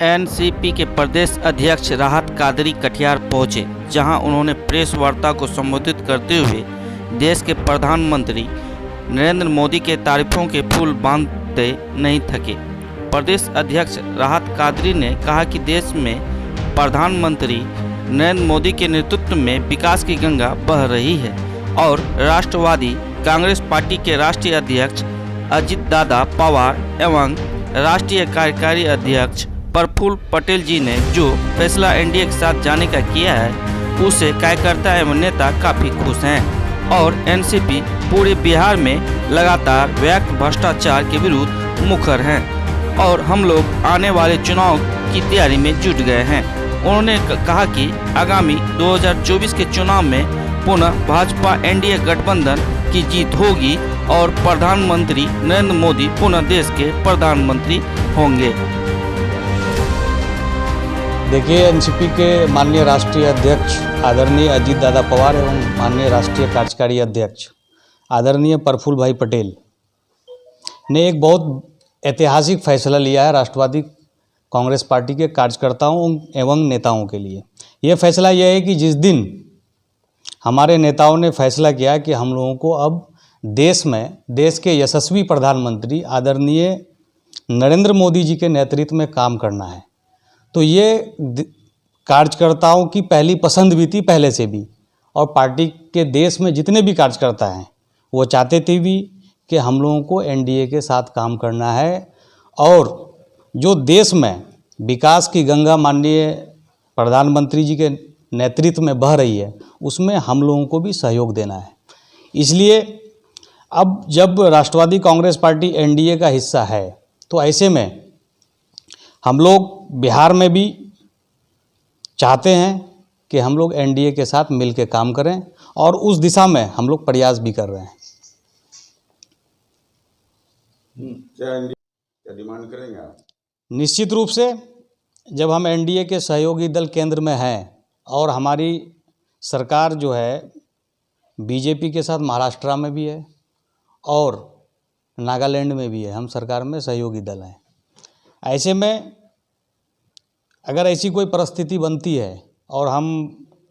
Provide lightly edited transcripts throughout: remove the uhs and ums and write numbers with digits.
NCP के प्रदेश अध्यक्ष राहत कादरी कटिहार पहुंचे, जहां उन्होंने प्रेस वार्ता को संबोधित करते हुए देश के प्रधानमंत्री नरेंद्र मोदी के तारीफों के फूल बांधते नहीं थके। प्रदेश अध्यक्ष राहत कादरी ने कहा कि देश में प्रधानमंत्री नरेंद्र मोदी के नेतृत्व में विकास की गंगा बह रही है और राष्ट्रवादी कांग्रेस पार्टी के राष्ट्रीय अध्यक्ष अजित दादा पवार एवं राष्ट्रीय कार्यकारी अध्यक्ष प्रफुल्ल पटेल जी ने जो फैसला एनडीए के साथ जाने का किया है, उससे कार्यकर्ता एवं नेता काफ़ी खुश हैं और एनसीपी पूरे बिहार में लगातार व्यापक भ्रष्टाचार के विरुद्ध मुखर हैं और हम लोग आने वाले चुनाव की तैयारी में जुट गए हैं। उन्होंने कहा कि आगामी 2024 के चुनाव में पुनः भाजपा एनडीए गठबंधन की जीत होगी और प्रधानमंत्री नरेंद्र मोदी पुनः देश के प्रधानमंत्री होंगे। देखिए, एनसीपी के माननीय राष्ट्रीय अध्यक्ष आदरणीय अजित दादा पवार एवं माननीय राष्ट्रीय कार्यकारी अध्यक्ष आदरणीय प्रफुल्ल भाई पटेल ने एक बहुत ऐतिहासिक फैसला लिया है राष्ट्रवादी कांग्रेस पार्टी के कार्यकर्ताओं एवं नेताओं के लिए। ये फैसला यह है कि जिस दिन हमारे नेताओं ने फैसला किया कि हम लोगों को अब देश के यशस्वी प्रधानमंत्री आदरणीय नरेंद्र मोदी जी के नेतृत्व में काम करना है, तो ये कार्यकर्ताओं की पहली पसंद भी थी पहले से भी, और पार्टी के देश में जितने भी कार्यकर्ता हैं वो चाहते थे भी कि हम लोगों को एनडीए के साथ काम करना है और जो देश में विकास की गंगा माननीय प्रधानमंत्री जी के नेतृत्व में बह रही है उसमें हम लोगों को भी सहयोग देना है। इसलिए अब जब राष्ट्रवादी कांग्रेस पार्टी एनडीए का हिस्सा है तो ऐसे में हम लोग बिहार में भी चाहते हैं कि हम लोग एनडीए के साथ मिल के काम करें और उस दिशा में हम लोग प्रयास भी कर रहे हैं। क्या डिमांड करेंगे आप? निश्चित रूप से जब हम एनडीए के सहयोगी दल केंद्र में हैं और हमारी सरकार जो है बीजेपी के साथ महाराष्ट्र में भी है और नागालैंड में भी है, हम सरकार में सहयोगी दल हैं। ऐसे में अगर ऐसी कोई परिस्थिति बनती है और हम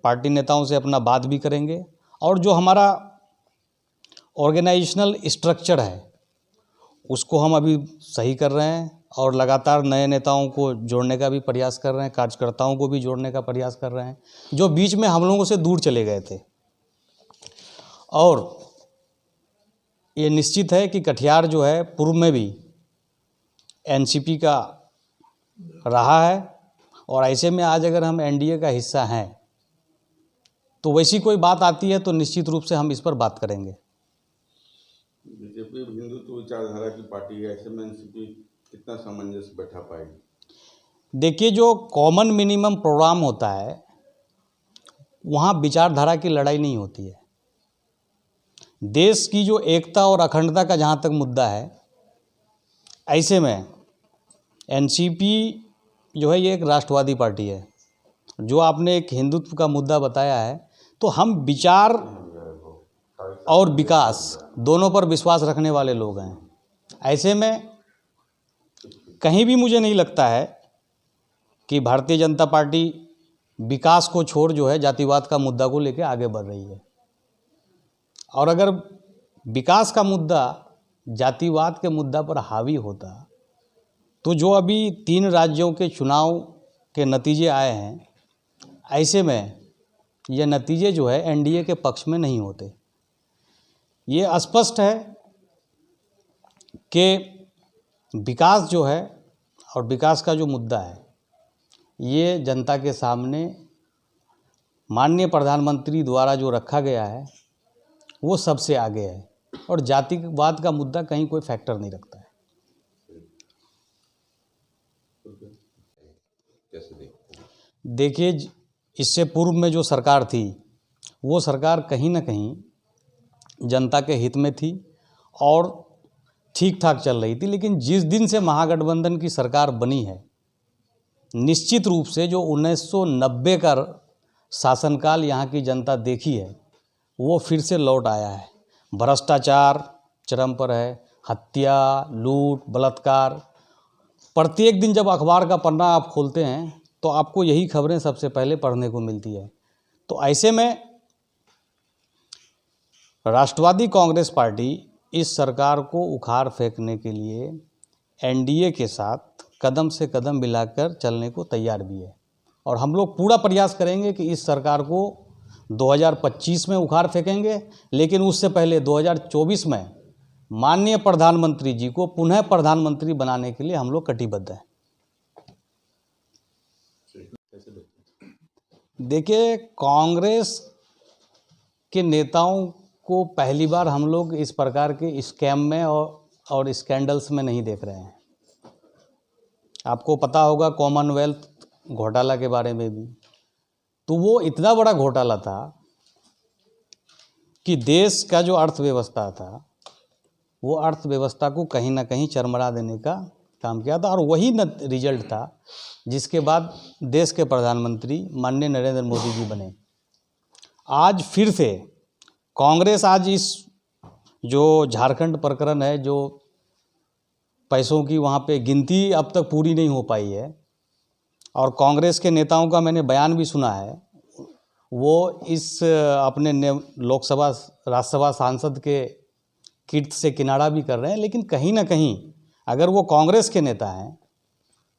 पार्टी नेताओं से अपना बात भी करेंगे और जो हमारा ऑर्गेनाइजेशनल स्ट्रक्चर है उसको हम अभी सही कर रहे हैं और लगातार नए नेताओं को जोड़ने का भी प्रयास कर रहे हैं, कार्यकर्ताओं को भी जोड़ने का प्रयास कर रहे हैं जो बीच में हम लोगों से दूर चले गए थे। और ये निश्चित है कि कटिहार जो है पूर्व में भी एनसीपी का रहा है और ऐसे में आज अगर हम एनडीए का हिस्सा हैं तो वैसी कोई बात आती है तो निश्चित रूप से हम इस पर बात करेंगे। बीजेपी हिंदुत्व विचारधारा की पार्टी है, ऐसे में एनसीपी कितना सामंजस्य बैठा पाएगी? देखिए, जो कॉमन मिनिमम प्रोग्राम होता है वहाँ विचारधारा की लड़ाई नहीं होती है। देश की जो एकता और अखंडता का जहाँ तक मुद्दा है, ऐसे में एनसीपी जो है ये एक राष्ट्रवादी पार्टी है। जो आपने एक हिंदुत्व का मुद्दा बताया है, तो हम विचार और विकास दोनों पर विश्वास रखने वाले लोग हैं। ऐसे में कहीं भी मुझे नहीं लगता है कि भारतीय जनता पार्टी विकास को छोड़ जो है जातिवाद का मुद्दा को लेकर आगे बढ़ रही है। और अगर विकास का मुद्दा जातिवाद के मुद्दा पर हावी होता तो जो अभी 3 राज्यों के चुनाव के नतीजे आए हैं, ऐसे में ये नतीजे जो है एनडीए के पक्ष में नहीं होते। ये स्पष्ट है कि विकास जो है और विकास का जो मुद्दा है ये जनता के सामने माननीय प्रधानमंत्री द्वारा जो रखा गया है वो सबसे आगे है और जातिवाद का मुद्दा कहीं कोई फैक्टर नहीं रखता है। देखिए, इससे पूर्व में जो सरकार थी वो सरकार कहीं ना कहीं जनता के हित में थी और ठीक ठाक चल रही थी, लेकिन जिस दिन से महागठबंधन की सरकार बनी है, निश्चित रूप से जो 1990 का शासनकाल यहाँ की जनता देखी है वो फिर से लौट आया है। भ्रष्टाचार चरम पर है, हत्या, लूट, बलात्कार प्रत्येक दिन जब अखबार का पन्ना आप खोलते हैं तो आपको यही खबरें सबसे पहले पढ़ने को मिलती है। तो ऐसे में राष्ट्रवादी कांग्रेस पार्टी इस सरकार को उखाड़ फेंकने के लिए एनडीए के साथ कदम से कदम मिलाकर चलने को तैयार भी है, और हम लोग पूरा प्रयास करेंगे कि इस सरकार को 2025 में उखाड़ फेंकेंगे, लेकिन उससे पहले 2024 में माननीय प्रधानमंत्री जी को पुनः प्रधानमंत्री बनाने के लिए हम लोग कटिबद्ध हैं। देखिए, कांग्रेस के नेताओं को पहली बार हम लोग इस प्रकार के स्कैम में और स्कैंडल्स में नहीं देख रहे हैं। आपको पता होगा कॉमनवेल्थ घोटाला के बारे में भी, तो वो इतना बड़ा घोटाला था कि देश का जो अर्थव्यवस्था था वो अर्थव्यवस्था को कहीं ना कहीं चरमरा देने का काम किया था, और वही रिजल्ट था जिसके बाद देश के प्रधानमंत्री माननीय नरेंद्र मोदी जी बने। आज फिर से कांग्रेस आज इस जो झारखंड प्रकरण है, जो पैसों की वहाँ पे गिनती अब तक पूरी नहीं हो पाई है, और कांग्रेस के नेताओं का मैंने बयान भी सुना है, वो इस अपने लोकसभा राज्यसभा सांसद के कीर्ति से किनारा भी कर रहे हैं। लेकिन कहीं ना कहीं अगर वो कांग्रेस के नेता हैं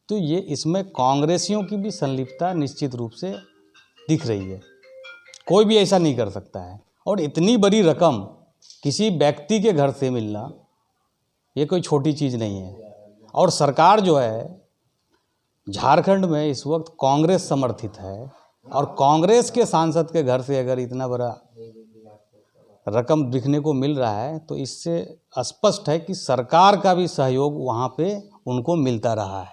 तो ये इसमें कांग्रेसियों की भी संलिप्तता निश्चित रूप से दिख रही है। कोई भी ऐसा नहीं कर सकता है, और इतनी बड़ी रकम किसी व्यक्ति के घर से मिलना ये कोई छोटी चीज़ नहीं है। और सरकार जो है झारखंड में इस वक्त कांग्रेस समर्थित है, और कांग्रेस के सांसद के घर से अगर इतना बड़ा रकम दिखने को मिल रहा है तो इससे स्पष्ट है कि सरकार का भी सहयोग वहाँ पे उनको मिलता रहा है।